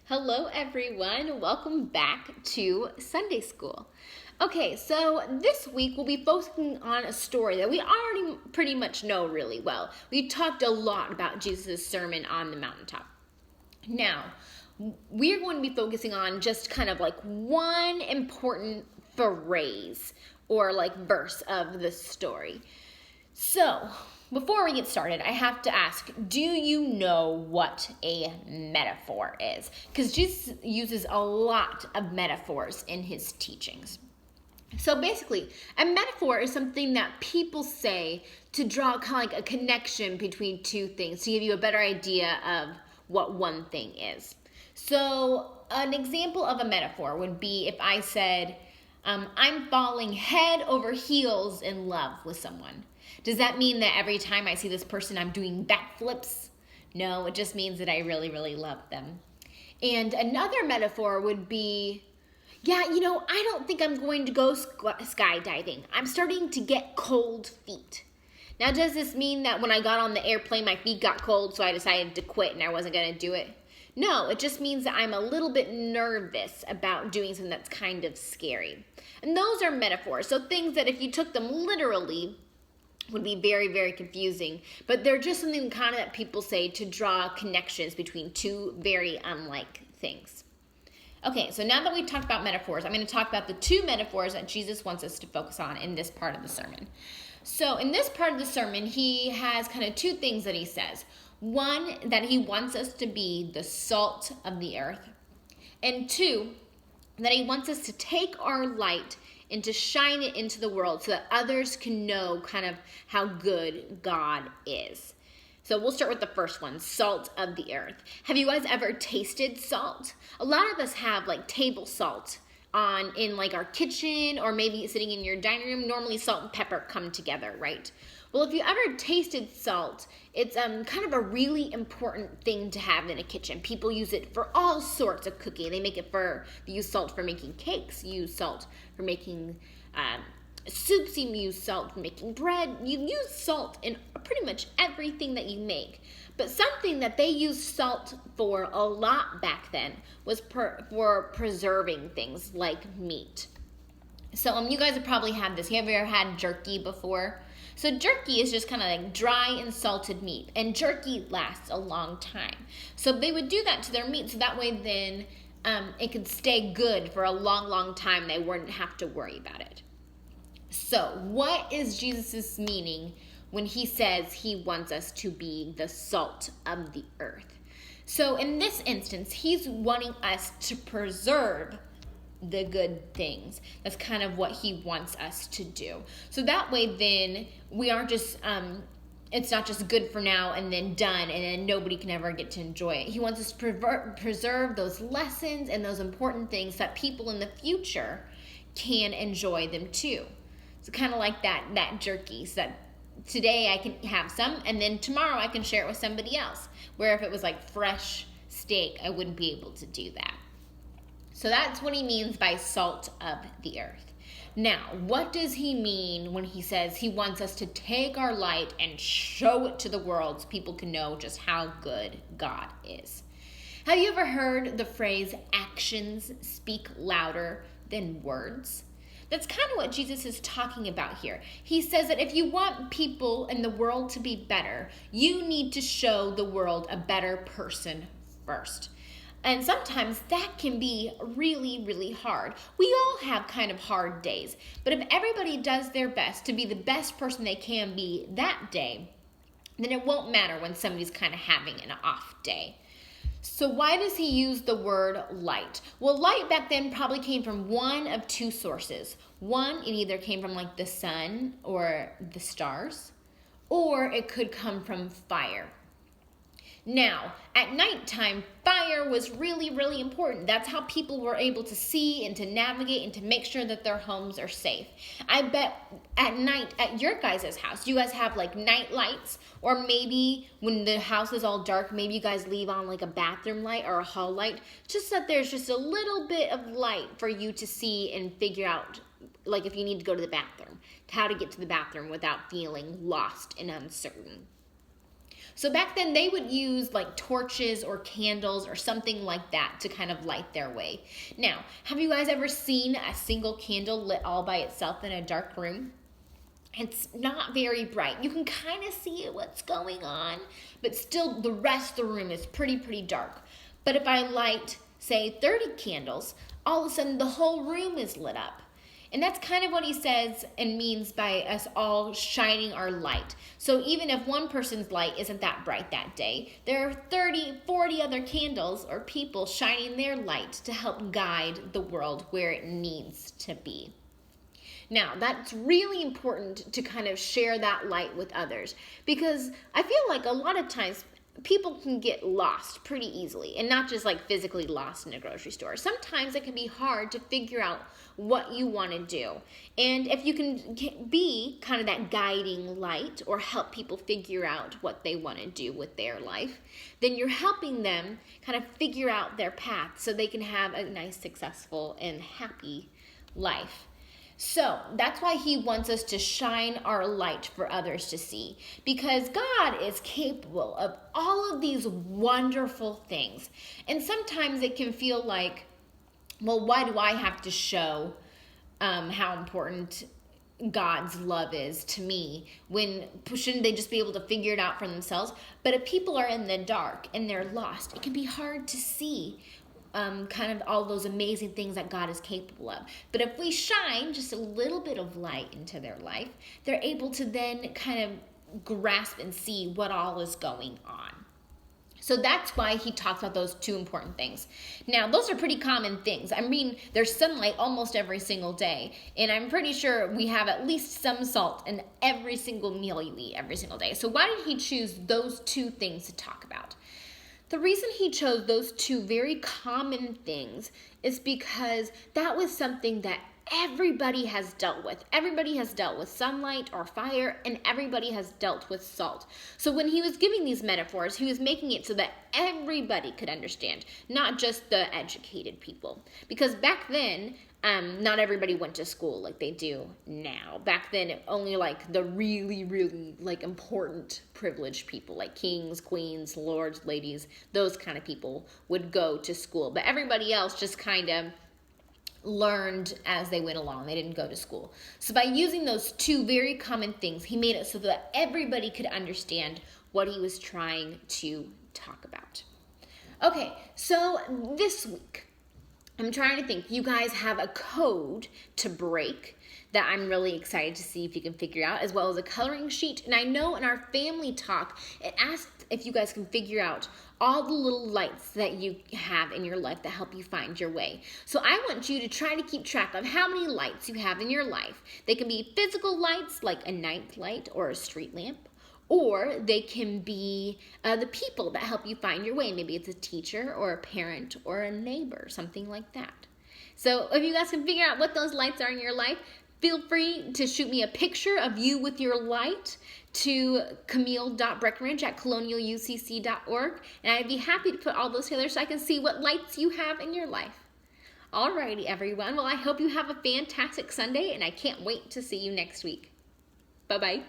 Hello everyone, welcome back to Sunday School. Okay, so this week we'll be focusing on a story that we already pretty much know really well. We talked a lot about Jesus' sermon on the mountaintop. Now, we're going to be focusing on just kind of like one important phrase or like verse of the story. So, before we get started, I have to ask, do you know what a metaphor is? Because Jesus uses a lot of metaphors in his teachings. So basically, a metaphor is something that people say to draw kind of like a connection between two things, to give you a better idea of what one thing is. So an example of a metaphor would be if I said, I'm falling head over heels in love with someone. Does that mean that every time I see this person, I'm doing backflips? No, it just means that I really, really love them. And another metaphor would be, I don't think I'm going to go skydiving. I'm starting to get cold feet. Now, does this mean that when I got on the airplane, my feet got cold, so I decided to quit and I wasn't going to do it? No, it just means that I'm a little bit nervous about doing something that's kind of scary. And those are metaphors. So things that if you took them literally would be very, very confusing. But they're just something kind of that people say to draw connections between two very unlike things. Okay, so now that we've talked about metaphors, I'm going to talk about the two metaphors that Jesus wants us to focus on in this part of the sermon. So in this part of the sermon, he has kind of two things that he says. One, that he wants us to be the salt of the earth. And two, that he wants us to take our light and to shine it into the world so that others can know kind of how good God is. So we'll start with the first one, salt of the earth. Have you guys ever tasted salt? A lot of us have like table salt in like our kitchen or maybe sitting in your dining room. Normally salt and pepper come together, right? Well, if you ever tasted salt, it's kind of a really important thing to have in a kitchen. People use it for all sorts of cooking. They use salt for making cakes, use salt for making soups, you use salt for making bread. You use salt in pretty much everything that you make. But something that they used salt for a lot back then was for preserving things like meat. So you guys have probably had this. Have you ever had jerky before? So jerky is just kind of like dry and salted meat. And jerky lasts a long time. So they would do that to their meat so that way then it could stay good for a long, long time. They wouldn't have to worry about it. So what is Jesus' meaning when he says he wants us to be the salt of the earth? So in this instance, he's wanting us to preserve the good things. That's kind of what he wants us to do. So that way then we aren't just, it's not just good for now and then done and then nobody can ever get to enjoy it. He wants us to preserve those lessons and those important things that people in the future can enjoy them too. So kind of like that jerky, so that today I can have some and then tomorrow I can share it with somebody else. Where if it was like fresh steak, I wouldn't be able to do that. So that's what he means by salt of the earth. Now, what does he mean when he says he wants us to take our light and show it to the world so people can know just how good God is? Have you ever heard the phrase, actions speak louder than words? That's kind of what Jesus is talking about here. He says that if you want people in the world to be better, you need to show the world a better person first. And sometimes that can be really, really hard. We all have kind of hard days. But if everybody does their best to be the best person they can be that day, then it won't matter when somebody's kind of having an off day. So why does he use the word light? Well, light back then probably came from one of two sources. One, it either came from like the sun or the stars, or it could come from fire. Now, at nighttime, fire was really, really important. That's how people were able to see and to navigate and to make sure that their homes are safe. I bet at night at your guys' house, you guys have like night lights, or maybe when the house is all dark, maybe you guys leave on like a bathroom light or a hall light, just so that there's just a little bit of light for you to see and figure out, like if you need to go to the bathroom, how to get to the bathroom without feeling lost and uncertain. So back then they would use like torches or candles or something like that to kind of light their way. Now, have you guys ever seen a single candle lit all by itself in a dark room? It's not very bright. You can kind of see what's going on, but still the rest of the room is pretty dark. But if I light, say, 30 candles, all of a sudden the whole room is lit up. And that's kind of what he says and means by us all shining our light. So even if one person's light isn't that bright that day, there are 30, 40 other candles or people shining their light to help guide the world where it needs to be. Now, that's really important to kind of share that light with others, because I feel like a lot of times people can get lost pretty easily, and not just like physically lost in a grocery store. Sometimes it can be hard to figure out what you want to do. And if you can be kind of that guiding light or help people figure out what they want to do with their life, then you're helping them kind of figure out their path so they can have a nice, successful, and happy life. So that's why he wants us to shine our light for others to see, because God is capable of all of these wonderful things. And sometimes it can feel like, well, why do I have to show how important God's love is to me, when shouldn't they just be able to figure it out for themselves? But if people are in the dark and they're lost, it can be hard to see kind of all those amazing things that God is capable of. But if we shine just a little bit of light into their life, they're able to then kind of grasp and see what all is going on. So that's why he talks about those two important things. Now, those are pretty common things. I mean, there's sunlight almost every single day, and I'm pretty sure we have at least some salt in every single meal you eat every single day. So why did he choose those two things to talk about? The reason he chose those two very common things is because that was something that everybody has dealt with. Everybody has dealt with sunlight or fire, and everybody has dealt with salt. So when he was giving these metaphors, he was making it so that everybody could understand, not just the educated people. Because back then, not everybody went to school like they do now. Back then, only like the really like important privileged people, like kings, queens, lords, ladies, those kind of people would go to school. But everybody else just kind of learned as they went along. They didn't go to school. So by using those two very common things, he made it so that everybody could understand what he was trying to talk about. Okay, so this week, I'm trying to think. You guys have a code to break that I'm really excited to see if you can figure out, as well as a coloring sheet. And I know in our family talk, it asked if you guys can figure out all the little lights that you have in your life that help you find your way. So I want you to try to keep track of how many lights you have in your life. They can be physical lights, like a night light or a street lamp, or they can be the people that help you find your way. Maybe it's a teacher or a parent or a neighbor, something like that. So if you guys can figure out what those lights are in your life, feel free to shoot me a picture of you with your light to camille.breckenridge@colonialucc.org, and I'd be happy to put all those together so I can see what lights you have in your life. Alrighty, everyone. Well, I hope you have a fantastic Sunday, and I can't wait to see you next week. Bye-bye.